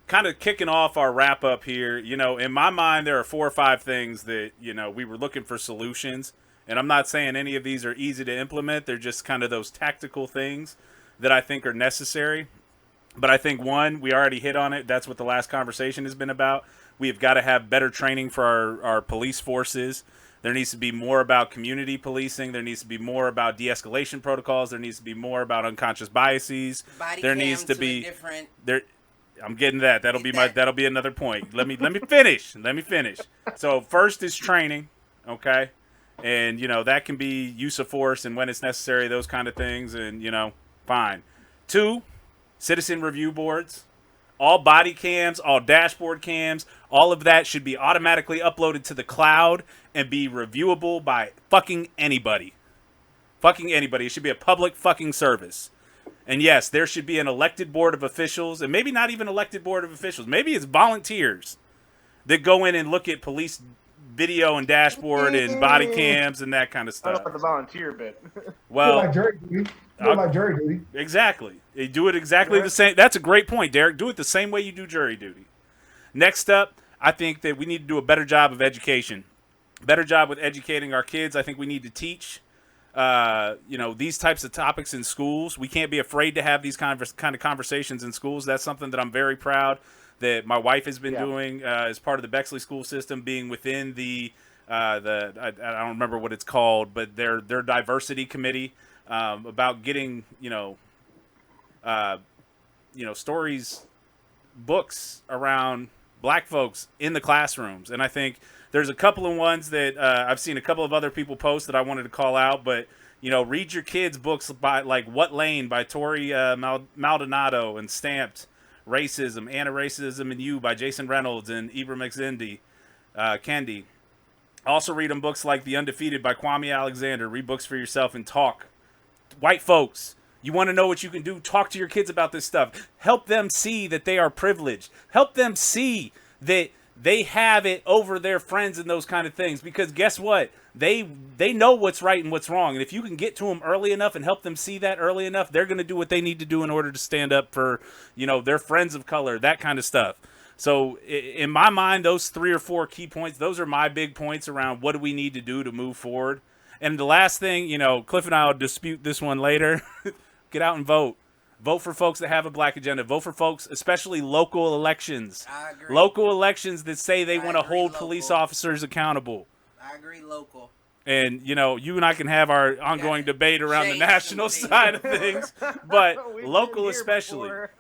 kind of kicking off our wrap up here, in my mind, there are 4 or 5 things that, we were looking for solutions. And I'm not saying any of these are easy to implement. They're just kind of those tactical things that I think are necessary. But I think one, we already hit on it. That's what the last conversation has been about. We have got to have better training for our police forces. There needs to be more about community policing. There needs to be more about de-escalation protocols. There needs to be more about unconscious biases. Body There needs cam to to a be different. there. I'm getting that. That'll Get be my. that. That'll be another point. Let me finish. Let me finish. So first is training. Okay, and that can be use of force and when it's necessary, those kind of things, and fine. Two, citizen review boards. All body cams, all dashboard cams, all of that should be automatically uploaded to the cloud and be reviewable by fucking anybody. Fucking anybody. It should be a public fucking service. And yes, there should be an elected board of officials, and maybe not even elected board of officials. Maybe it's volunteers that go in and look at police video and dashboard and body cams and that kind of I don't know stuff. about the volunteer bit. Well, like jury duty. Like jury duty. exactly. They do it exactly the same. That's a great point, Derek. Do it the same way you do jury duty. Next up, I think that we need to do a better job of education. Better job with educating our kids. I think we need to teach, these types of topics in schools. We can't be afraid to have these kind of conversations in schools. That's something that I'm very proud that my wife has been doing as part of the Bexley school system, being within I don't remember what it's called, but their diversity committee, about getting stories, books around black folks in the classrooms. And I think there's a couple of ones that I've seen a couple of other people post that I wanted to call out. But read your kids' books by like What Lane by Tori Maldonado, and Stamped Racism, Anti-Racism and You by Jason Reynolds and Ibram X. Kendi. Also read them books like The Undefeated by Kwame Alexander. Read books for yourself and talk. White folks, you want to know what you can do? Talk to your kids about this stuff. Help them see that they are privileged. Help them see that they have it over their friends and those kind of things. Because guess what? They know what's right and what's wrong. And if you can get to them early enough and help them see that early enough, they're going to do what they need to do in order to stand up for, their friends of color, that kind of stuff. So in my mind, those 3 or 4 key points, those are my big points around what do we need to do to move forward. And the last thing, Cliff and I will dispute this one later. Get out and vote. Vote for folks that have a black agenda. Vote for folks, especially local elections. I agree. Local elections that say they want to agree, hold local. police officers accountable. I agree, local. And, you and I can have our ongoing debate around the Change national some side of things. But We've been local here especially. before.